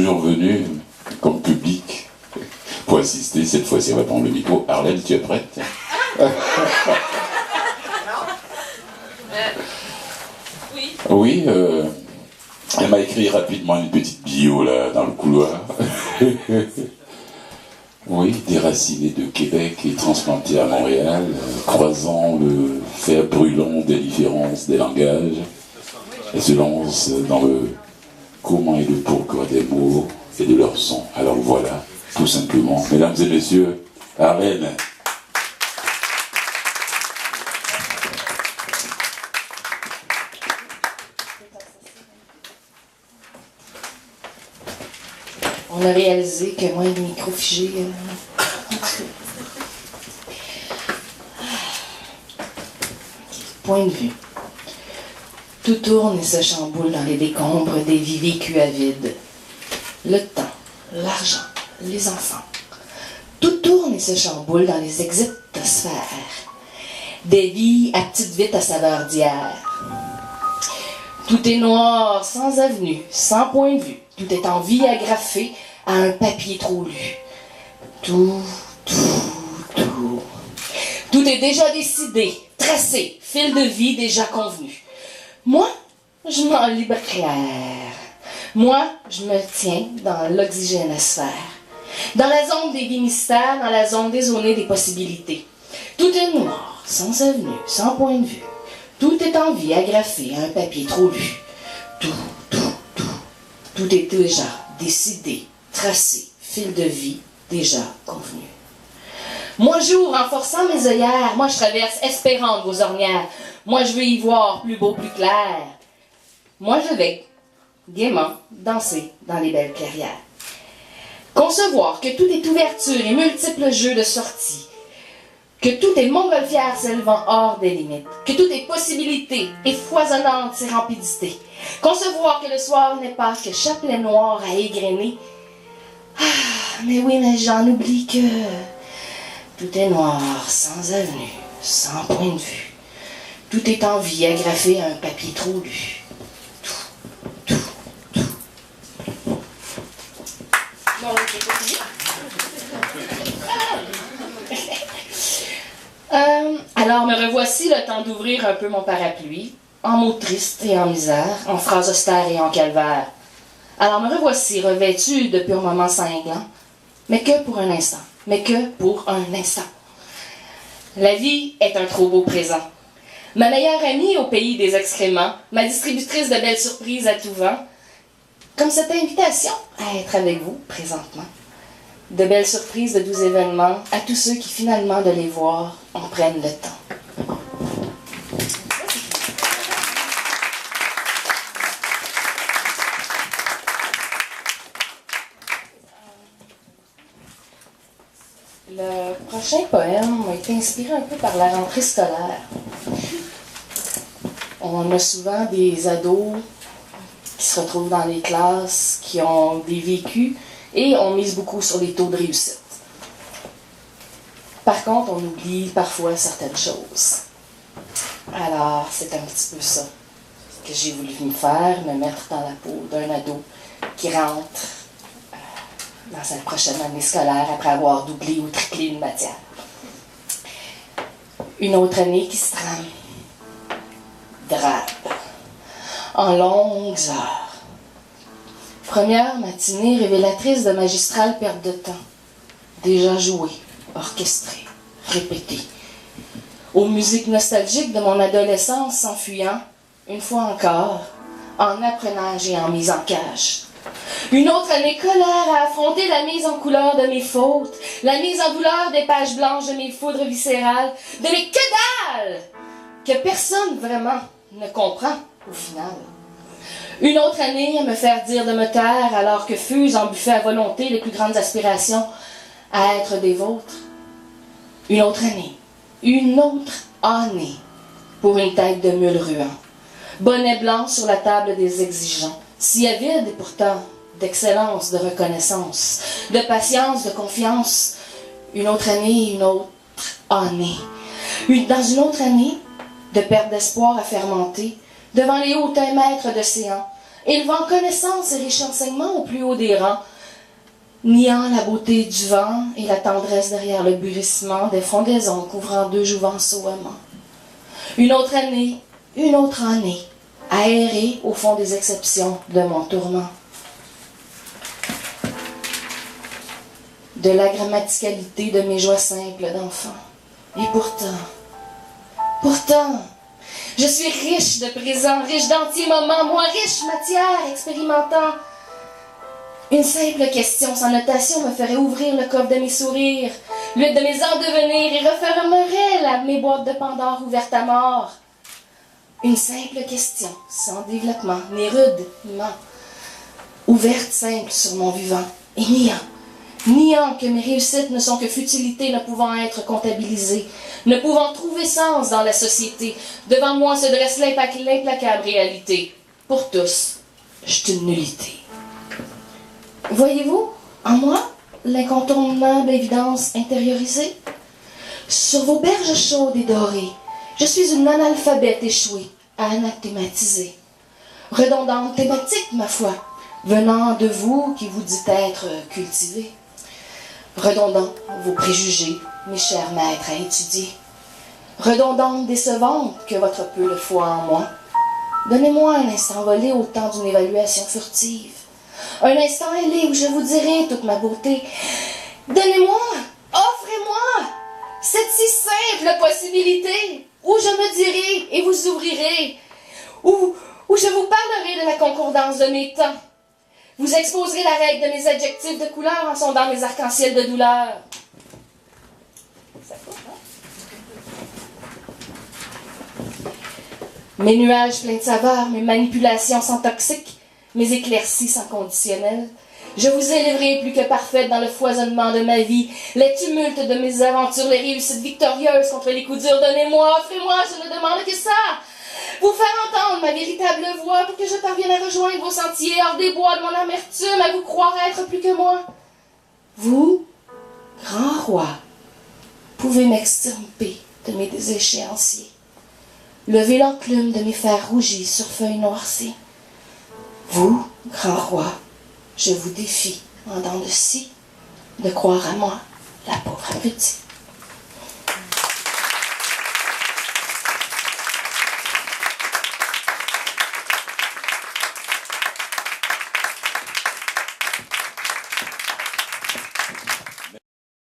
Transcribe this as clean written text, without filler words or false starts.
survenue comme public pour assister, cette fois-ci, va prendre le micro. Arlène, tu es prête? Oui. Oui, elle m'a écrit rapidement une petite bio là dans le couloir. Oui, déraciné de Québec et transplanté à Montréal, croisant le fer brûlant des différences des langages, elle se lance dans le comment et le pourquoi des mots et de leur son. Alors voilà, tout simplement, mesdames et messieurs, Arlène. On a réalisé que moi, le micro figé... Point de vue. Tout tourne et se chamboule dans les décombres des vies vécues à vide. Le temps, l'argent, les enfants. Tout tourne et se chamboule dans les exitosphères. Des vies à petite vite à saveur d'hier. Tout est noir, sans avenue, sans point de vue. Tout est en vie agrafée à un papier trop lu. Tout. Tout est déjà décidé, tracé, fil de vie déjà convenu. Moi, je m'en libère. Moi, je me tiens dans l'oxygénosphère. Dans la zone des vies mystères, dans la zone dézonée des possibilités. Tout est noir, sans avenue, sans point de vue. Tout est en vie agrafé à un papier trop lu. Tout est déjà décidé, tracé, fil de vie déjà convenu. Moi j'ouvre en forçant mes œillères, moi je traverse espérante vos ornières, moi je veux y voir plus beau, plus clair. Moi je vais gaiement danser dans les belles clairières. Concevoir que tout est ouverture et multiples jeux de sortie, que tout est montgolfière s'élevant hors des limites, que tout est possibilité et foisonnante sérempidité. Concevoir que le soir n'est pas que chapelet noir à égrener. Ah, mais oui, mais j'en oublie que tout est noir, sans avenue, sans point de vue. Tout est en vie agrafé à un papier trop lu. Tout. Non, c'est pas fini. Alors me revoici le temps d'ouvrir un peu mon parapluie, en mots tristes et en misère, en phrases austères et en calvaire. Alors me revoici revêtu de purs moments cinglants, mais que pour un instant, La vie est un trop beau présent. Ma meilleure amie au pays des excréments, ma distributrice de belles surprises à tout vent, comme cette invitation à être avec vous présentement. De belles surprises, de doux événements, à tous ceux qui finalement de les voir en prennent le temps. Le prochain poème a été inspiré un peu par la rentrée scolaire. On a souvent des ados qui se retrouvent dans les classes, qui ont des vécus, et on mise beaucoup sur les taux de réussite. Par contre, on oublie parfois certaines choses. Alors, c'est un petit peu ça que j'ai voulu me faire, me mettre dans la peau d'un ado qui rentre dans sa prochaine année scolaire après avoir doublé ou triplé une matière. Une autre année qui se trame. Drape. En longues heures. Première matinée révélatrice de magistrale perte de temps. Déjà jouée, orchestrée, répétée. Aux musiques nostalgiques de mon adolescence s'enfuyant, une fois encore, en apprenage et en mise en cage. Une autre année colère à affronter la mise en couleur de mes fautes, la mise en douleur des pages blanches de mes foudres viscérales, de mes que dalle, que personne vraiment ne comprend au final. Une autre année à me faire dire de me taire alors que fusent en buffet à volonté les plus grandes aspirations à être des vôtres. Une autre année pour une tête de mule ruant. Bonnet blanc sur la table des exigeants, si avide et pourtant d'excellence, de reconnaissance, de patience, de confiance. Une autre année. Dans une autre année, de perte d'espoir à fermenter, devant les hautains maîtres d'océan, élevant connaissance et riche enseignement au plus haut des rangs, niant la beauté du vent et la tendresse derrière le bruissement des frondaisons couvrant deux jouvences au aimant. Une autre année, à errer au fond des exceptions de mon tourment. De la grammaticalité de mes joies simples d'enfant. Et pourtant, je suis riche de présents, riche d'entiers moments, moi riche matière, expérimentant. Une simple question sans notation me ferait ouvrir le coffre de mes sourires, l'huile de mes endevenir et refermerait mes boîtes de Pandore ouvertes à mort. Une simple question, sans développement, ni rudement, ouverte simple sur mon vivant, et niant que mes réussites ne sont que futilité, ne pouvant être comptabilisées, ne pouvant trouver sens dans la société. Devant moi se dresse l'implacable réalité. Pour tous, je suis une nullité. Voyez-vous, en moi, l'incontournable évidence intériorisée? Sur vos berges chaudes et dorées, je suis une analphabète échouée à anathématiser. Redondante thématique, ma foi, venant de vous qui vous dites être cultivé. Redondant vos préjugés, mes chers maîtres à étudier. Redondante, décevante que votre peu de foi en moi. Donnez-moi un instant volé au temps d'une évaluation furtive. Un instant ailé où je vous dirai toute ma beauté. Donnez-moi, offrez-moi cette si simple possibilité où je me dirai et vous ouvrirez, où je vous parlerai de la concordance de mes temps. Vous exposerez la règle de mes adjectifs de couleur en sondant mes arcs-en-ciel de douleur. Ça coupe, hein? Mes nuages pleins de saveur, mes manipulations sans toxique, mes éclaircies sans conditionnel. Je vous élèverai plus que parfaite dans le foisonnement de ma vie, les tumultes de mes aventures, les réussites victorieuses contre les coups durs. Donnez-moi, offrez-moi, je ne demande que ça. Vous faire entendre ma véritable voix pour que je parvienne à rejoindre vos sentiers hors des bois de mon amertume, à vous croire être plus que moi. Vous, grand roi, pouvez m'extirper de mes déséchéanciers. Levez l'enclume de mes fers rougis sur feuilles noircies. Vous, grand roi, je vous défie, en dents de scie, de croire à moi, la pauvre abrutie.